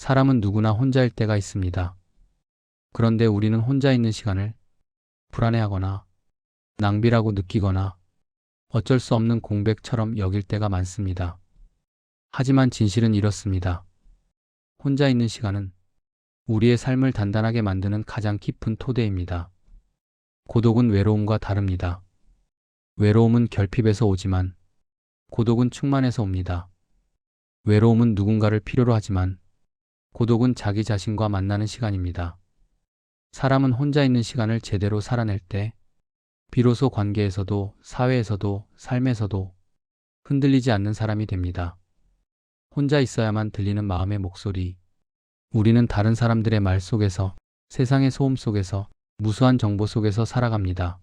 사람은 누구나 혼자일 때가 있습니다. 그런데 우리는 혼자 있는 시간을 불안해하거나 낭비라고 느끼거나 어쩔 수 없는 공백처럼 여길 때가 많습니다. 하지만 진실은 이렇습니다. 혼자 있는 시간은 우리의 삶을 단단하게 만드는 가장 깊은 토대입니다. 고독은 외로움과 다릅니다. 외로움은 결핍에서 오지만 고독은 충만해서 옵니다. 외로움은 누군가를 필요로 하지만 고독은 자기 자신과 만나는 시간입니다. 사람은 혼자 있는 시간을 제대로 살아낼 때 비로소 관계에서도 사회에서도 삶에서도 흔들리지 않는 사람이 됩니다. 혼자 있어야만 들리는 마음의 목소리. 우리는 다른 사람들의 말 속에서, 세상의 소음 속에서, 무수한 정보 속에서 살아갑니다.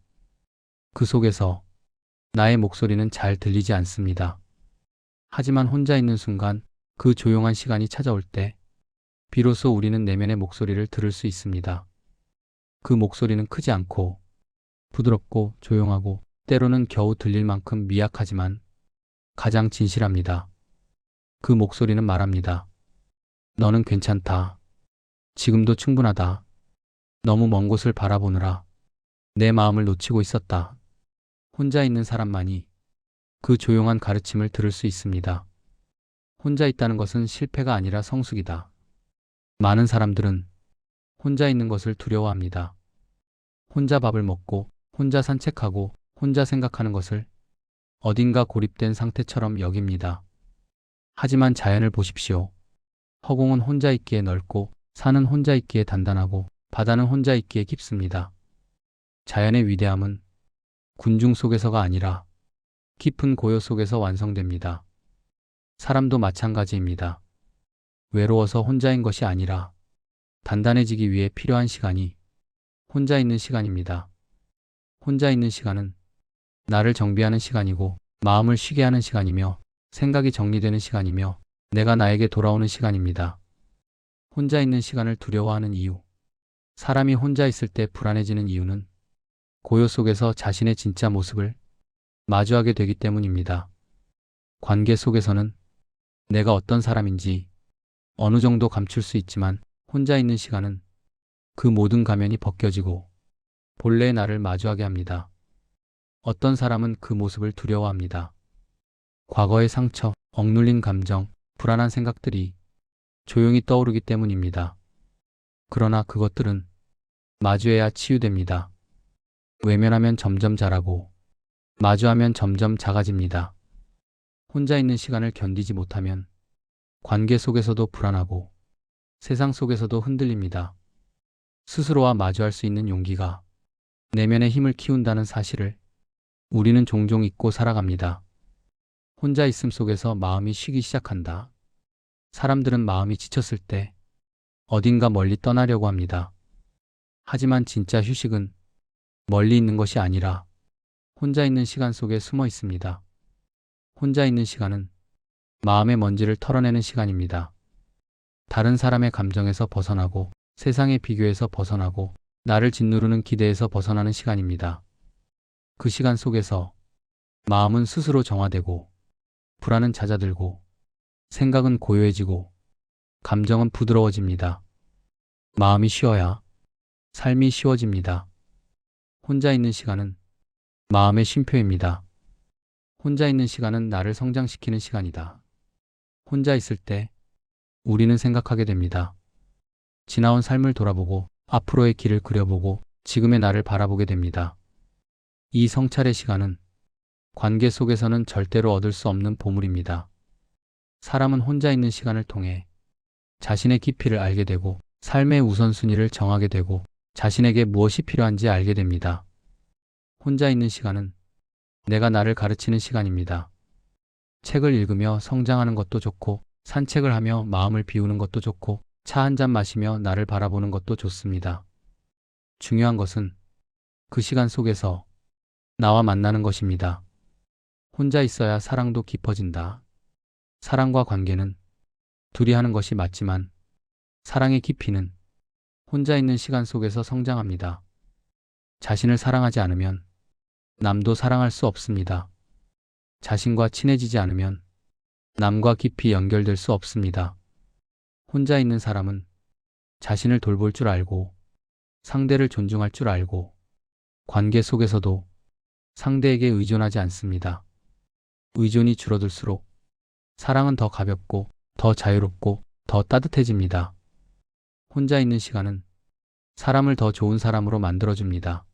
그 속에서 나의 목소리는 잘 들리지 않습니다. 하지만 혼자 있는 순간, 그 조용한 시간이 찾아올 때 비로소 우리는 내면의 목소리를 들을 수 있습니다. 그 목소리는 크지 않고 부드럽고 조용하고 때로는 겨우 들릴 만큼 미약하지만 가장 진실합니다. 그 목소리는 말합니다. 너는 괜찮다. 지금도 충분하다. 너무 먼 곳을 바라보느라 내 마음을 놓치고 있었다. 혼자 있는 사람만이 그 조용한 가르침을 들을 수 있습니다. 혼자 있다는 것은 실패가 아니라 성숙이다. 많은 사람들은 혼자 있는 것을 두려워합니다. 혼자 밥을 먹고, 혼자 산책하고, 혼자 생각하는 것을 어딘가 고립된 상태처럼 여깁니다. 하지만 자연을 보십시오. 허공은 혼자 있기에 넓고, 산은 혼자 있기에 단단하고, 바다는 혼자 있기에 깊습니다. 자연의 위대함은 군중 속에서가 아니라 깊은 고요 속에서 완성됩니다. 사람도 마찬가지입니다. 외로워서 혼자인 것이 아니라 단단해지기 위해 필요한 시간이 혼자 있는 시간입니다. 혼자 있는 시간은 나를 정비하는 시간이고 마음을 쉬게 하는 시간이며 생각이 정리되는 시간이며 내가 나에게 돌아오는 시간입니다. 혼자 있는 시간을 두려워하는 이유. 사람이 혼자 있을 때 불안해지는 이유는 고요 속에서 자신의 진짜 모습을 마주하게 되기 때문입니다. 관계 속에서는 내가 어떤 사람인지 어느 정도 감출 수 있지만 혼자 있는 시간은 그 모든 가면이 벗겨지고 본래의 나를 마주하게 합니다. 어떤 사람은 그 모습을 두려워합니다. 과거의 상처, 억눌린 감정, 불안한 생각들이 조용히 떠오르기 때문입니다. 그러나 그것들은 마주해야 치유됩니다. 외면하면 점점 자라고 마주하면 점점 작아집니다. 혼자 있는 시간을 견디지 못하면 관계 속에서도 불안하고 세상 속에서도 흔들립니다. 스스로와 마주할 수 있는 용기가 내면의 힘을 키운다는 사실을 우리는 종종 잊고 살아갑니다. 혼자 있음 속에서 마음이 쉬기 시작한다. 사람들은 마음이 지쳤을 때 어딘가 멀리 떠나려고 합니다. 하지만 진짜 휴식은 멀리 있는 것이 아니라 혼자 있는 시간 속에 숨어 있습니다. 혼자 있는 시간은 마음의 먼지를 털어내는 시간입니다. 다른 사람의 감정에서 벗어나고 세상의 비교에서 벗어나고 나를 짓누르는 기대에서 벗어나는 시간입니다. 그 시간 속에서 마음은 스스로 정화되고 불안은 잦아들고 생각은 고요해지고 감정은 부드러워집니다. 마음이 쉬어야 삶이 쉬워집니다. 혼자 있는 시간은 마음의 쉼표입니다. 혼자 있는 시간은 나를 성장시키는 시간이다. 혼자 있을 때 우리는 생각하게 됩니다. 지나온 삶을 돌아보고 앞으로의 길을 그려보고 지금의 나를 바라보게 됩니다. 이 성찰의 시간은 관계 속에서는 절대로 얻을 수 없는 보물입니다. 사람은 혼자 있는 시간을 통해 자신의 깊이를 알게 되고 삶의 우선순위를 정하게 되고 자신에게 무엇이 필요한지 알게 됩니다. 혼자 있는 시간은 내가 나를 가르치는 시간입니다. 책을 읽으며 성장하는 것도 좋고 산책을 하며 마음을 비우는 것도 좋고 차 한 잔 마시며 나를 바라보는 것도 좋습니다. 중요한 것은 그 시간 속에서 나와 만나는 것입니다. 혼자 있어야 사랑도 깊어진다. 사랑과 관계는 둘이 하는 것이 맞지만 사랑의 깊이는 혼자 있는 시간 속에서 성장합니다. 자신을 사랑하지 않으면 남도 사랑할 수 없습니다. 자신과 친해지지 않으면 남과 깊이 연결될 수 없습니다. 혼자 있는 사람은 자신을 돌볼 줄 알고 상대를 존중할 줄 알고 관계 속에서도 상대에게 의존하지 않습니다. 의존이 줄어들수록 사랑은 더 가볍고 더 자유롭고 더 따뜻해집니다. 혼자 있는 시간은 사람을 더 좋은 사람으로 만들어줍니다.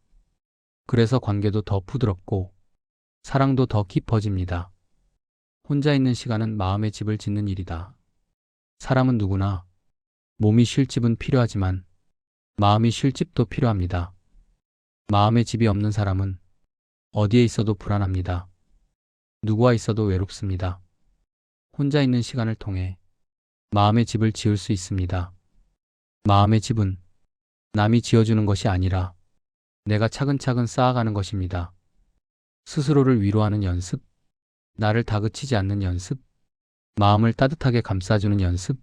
그래서 관계도 더 부드럽고 사랑도 더 깊어집니다. 혼자 있는 시간은 마음의 집을 짓는 일이다. 사람은 누구나 몸이 쉴 집은 필요하지만 마음이 쉴 집도 필요합니다. 마음의 집이 없는 사람은 어디에 있어도 불안합니다. 누구와 있어도 외롭습니다. 혼자 있는 시간을 통해 마음의 집을 지을 수 있습니다. 마음의 집은 남이 지어주는 것이 아니라 내가 차근차근 쌓아가는 것입니다. 스스로를 위로하는 연습, 나를 다그치지 않는 연습, 마음을 따뜻하게 감싸주는 연습,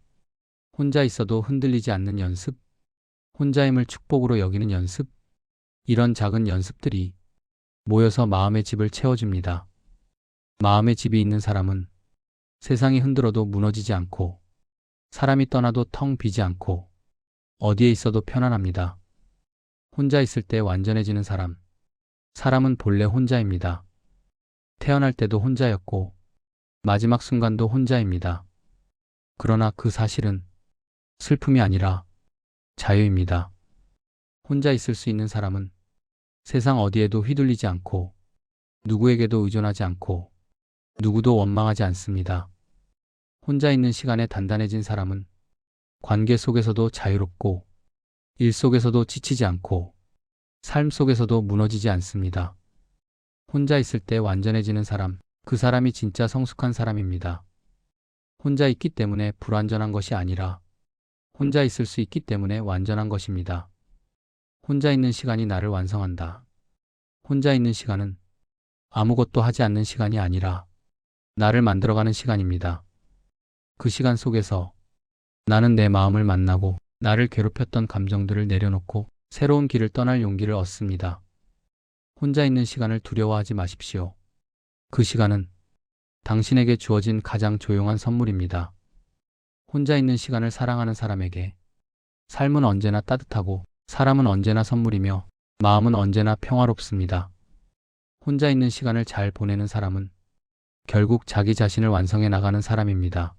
혼자 있어도 흔들리지 않는 연습, 혼자임을 축복으로 여기는 연습, 이런 작은 연습들이 모여서 마음의 집을 채워줍니다. 마음의 집이 있는 사람은 세상이 흔들어도 무너지지 않고 사람이 떠나도 텅 비지 않고 어디에 있어도 편안합니다. 혼자 있을 때 완전해지는 사람, 사람은 본래 혼자입니다. 태어날 때도 혼자였고 마지막 순간도 혼자입니다. 그러나 그 사실은 슬픔이 아니라 자유입니다. 혼자 있을 수 있는 사람은 세상 어디에도 휘둘리지 않고 누구에게도 의존하지 않고 누구도 원망하지 않습니다. 혼자 있는 시간에 단단해진 사람은 관계 속에서도 자유롭고 일 속에서도 지치지 않고 삶 속에서도 무너지지 않습니다. 혼자 있을 때 완전해지는 사람, 그 사람이 진짜 성숙한 사람입니다. 혼자 있기 때문에 불완전한 것이 아니라 혼자 있을 수 있기 때문에 완전한 것입니다. 혼자 있는 시간이 나를 완성한다. 혼자 있는 시간은 아무것도 하지 않는 시간이 아니라 나를 만들어가는 시간입니다. 그 시간 속에서 나는 내 마음을 만나고 나를 괴롭혔던 감정들을 내려놓고 새로운 길을 떠날 용기를 얻습니다. 혼자 있는 시간을 두려워하지 마십시오. 그 시간은 당신에게 주어진 가장 조용한 선물입니다. 혼자 있는 시간을 사랑하는 사람에게 삶은 언제나 따뜻하고 사람은 언제나 선물이며 마음은 언제나 평화롭습니다. 혼자 있는 시간을 잘 보내는 사람은 결국 자기 자신을 완성해 나가는 사람입니다.